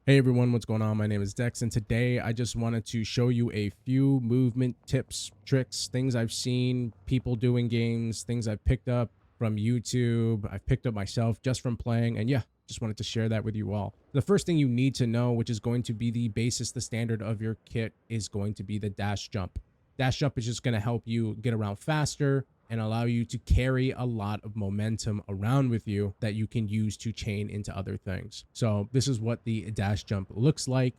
Hey everyone, what's going on? My name is Dex, and today I just wanted to show you a few movement tips, tricks, things I've seen people do in games, things I've picked up from YouTube, I've picked up myself just from playing, and yeah, just wanted to share that with you all. The first thing you need to know, which is going to be the basis, the standard of your kit, is going to be the dash jump. Dash jump is just going to help you get around faster and allow you to carry a lot of momentum around with you that you can use to chain into other things. So this is what the dash jump looks like.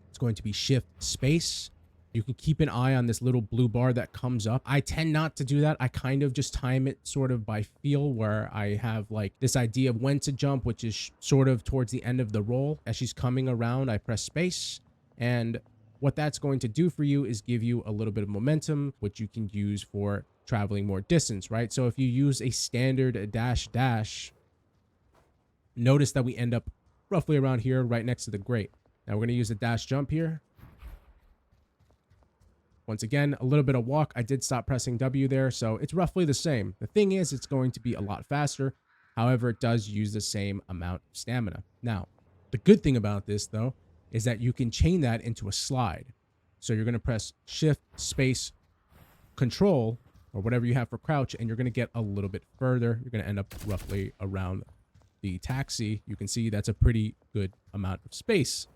It's going to be shift space. You can keep an eye on this little blue bar that comes up. I tend not to do that. I kind of just time it sort of by feel, where I have like this idea of when to jump, which is sort of towards the end of the roll. As she's coming around, I press space, and what that's going to do for you is give you a little bit of momentum, which you can use for traveling more distance, right? So if you use a standard dash, notice that we end up roughly around here, right next to the grate. Now we're going to use a dash jump here. Once again, a little bit of walk. I did stop pressing W there, so it's roughly the same. The thing is, it's going to be a lot faster. However, it does use the same amount of stamina. Now, the good thing about this, though, is that you can chain that into a slide. So you're going to press shift, space, control, or whatever you have for crouch, and you're going to get a little bit further. You're going to end up roughly around the taxi. You can see that's a pretty good amount of space,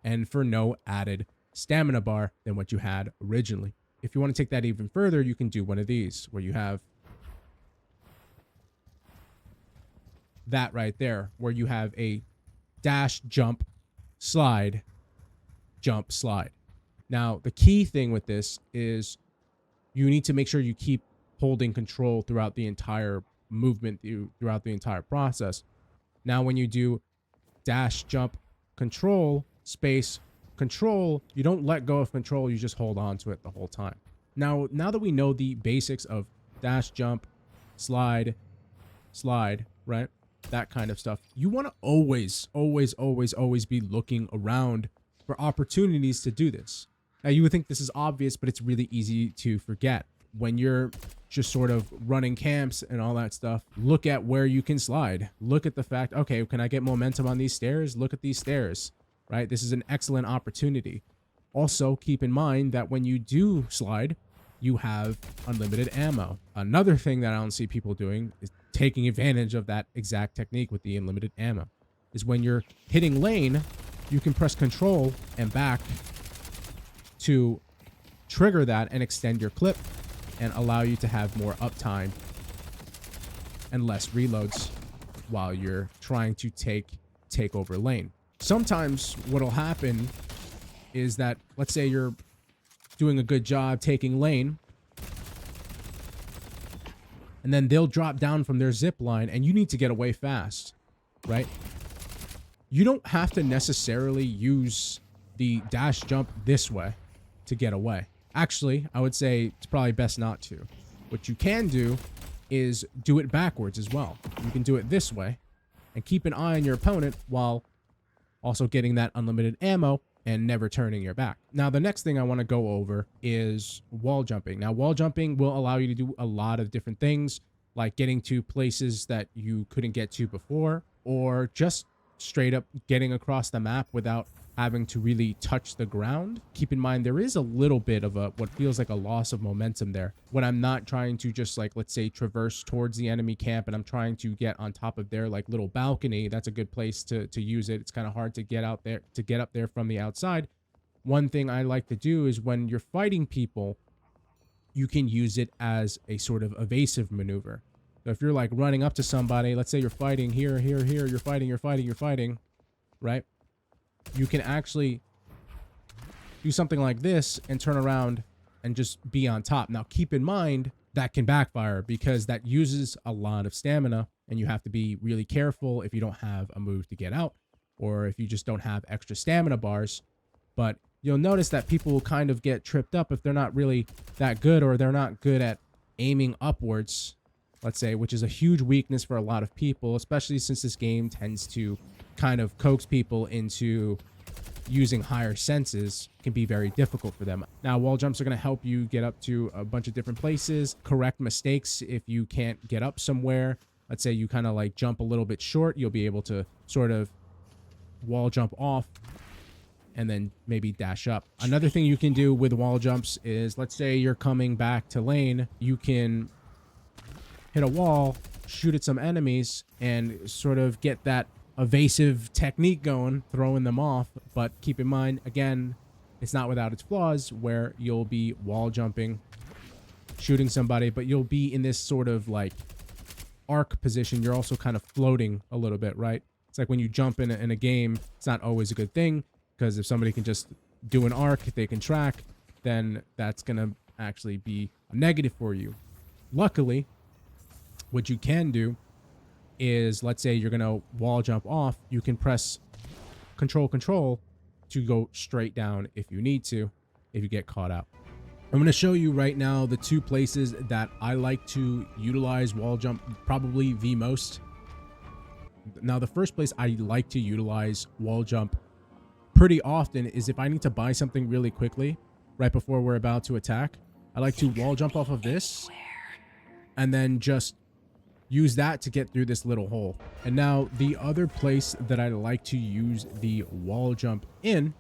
and for no added stamina bar than what you had originally. If you want to take that even further, you can do one of these where you have that right there, where you have a dash, jump, slide, jump, slide. Now, the key thing with this is you need to make sure you keep holding control throughout the entire movement, throughout the entire process. Now, when you do dash, jump, control, space, control, you don't let go of control, you just hold on to it the whole time. Now that we know the basics of dash, jump, slide, right? That kind of stuff. You want to always be looking around for opportunities to do this. Now, you would think this is obvious, but it's really easy to forget. When you're just sort of running camps and all that stuff, look at where you can slide. Look at the fact, okay, can I get momentum on these stairs? Look at these stairs, right? This is an excellent opportunity. Also, keep in mind that when you do slide, you have unlimited ammo. Another thing that I don't see people doing is taking advantage of that exact technique with the unlimited ammo. Is when you're hitting lane, you can press control and back to trigger that and extend your clip and allow you to have more uptime and less reloads while you're trying to take over lane. Sometimes what'll happen is that, let's say you're doing a good job taking lane, and then they'll drop down from their zip line and you need to get away fast, right? You don't have to necessarily use the dash jump this way to get away. Actually, I would say it's probably best not to. What you can do is do it backwards as well. You can do it this way and keep an eye on your opponent while also getting that unlimited ammo and never turning your back. Now, the next thing I want to go over is wall jumping. Now, wall jumping will allow you to do a lot of different things, like getting to places that you couldn't get to before, or just straight up getting across the map without having to really touch the ground. Keep in mind, there is a little bit of what feels like a loss of momentum there when I'm not trying to just, like, let's say, traverse towards the enemy camp and I'm trying to get on top of their like little balcony. That's a good place to use it. It's kind of hard to get out there, to get up there from the outside. One thing I like to do is when you're fighting people, you can use it as a sort of evasive maneuver. So if you're like running up to somebody, let's say you're fighting here, you're fighting, right? You can actually do something like this and turn around and just be on top. Now, keep in mind that can backfire because that uses a lot of stamina and you have to be really careful if you don't have a move to get out or if you just don't have extra stamina bars. But you'll notice that people will kind of get tripped up if they're not really that good, or they're not good at aiming upwards, let's say, which is a huge weakness for a lot of people, especially since this game tends to kind of coax people into using higher senses. Can be very difficult for them. Now, wall jumps are going to help you get up to a bunch of different places, correct mistakes if you can't get up somewhere. Let's say you kind of like jump a little bit short, you'll be able to sort of wall jump off and then maybe dash up. Another thing you can do with wall jumps is, let's say you're coming back to lane, you can hit a wall, shoot at some enemies, and sort of get that evasive technique going, throwing them off. But keep in mind, again, it's not without its flaws, where you'll be wall jumping, shooting somebody, but you'll be in this sort of like arc position. You're also kind of floating a little bit, right? It's like when you jump in a game, it's not always a good thing, because if somebody can just do an arc, they can track, then that's going to actually be a negative for you. Luckily, what you can do is, let's say you're going to wall jump off, you can press control to go straight down if you need to, if you get caught out. I'm going to show you right now the two places that I like to utilize wall jump probably the most. Now, the first place I like to utilize wall jump pretty often is if I need to buy something really quickly right before we're about to attack. I like to wall jump off of this and then just use that to get through this little hole. And now the other place that I like to use the wall jump in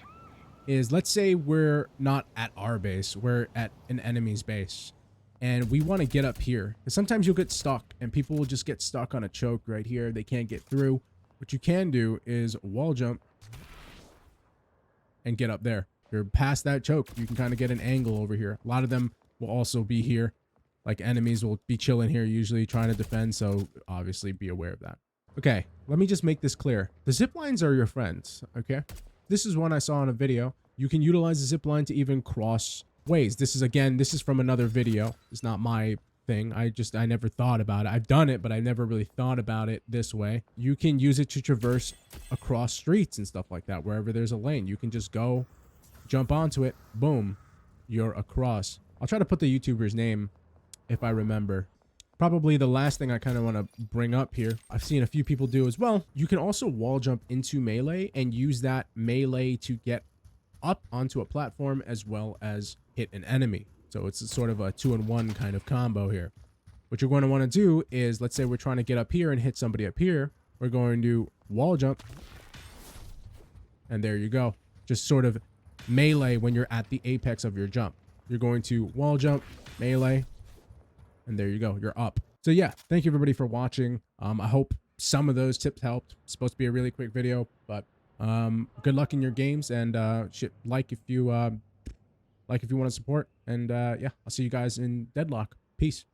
is, let's say we're not at our base, we're at an enemy's base, and we want to get up here. Because sometimes you'll get stuck, and people will just get stuck on a choke right here. They can't get through. What you can do is wall jump and get up there. You're past that choke. You can kind of get an angle over here. A lot of them will also be here. Like, enemies will be chilling here, usually trying to defend, so obviously be aware of that. Okay, let me just make this clear. The zip lines are your friends, okay? This is one I saw in a video. You can utilize the zip line to even cross ways. This is from another video. It's not my thing. I never thought about it. I've done it, but I never really thought about it this way. You can use it to traverse across streets and stuff like that. Wherever there's a lane, you can just go, jump onto it, boom, you're across. I'll try to put the YouTuber's name if I remember. Probably the last thing I kind of want to bring up here, I've seen a few people do as well. You can also wall jump into melee and use that melee to get up onto a platform as well as hit an enemy. So it's a sort of a 2-in-1 kind of combo here. What you're going to want to do is, let's say we're trying to get up here and hit somebody up here. We're going to wall jump. And there you go. Just sort of melee when you're at the apex of your jump. You're going to wall jump, melee, and there you go, you're up. So yeah, thank you everybody for watching. I hope some of those tips helped. It's supposed to be a really quick video, but good luck in your games, and like if you want to support. And yeah, I'll see you guys in Deadlock. Peace.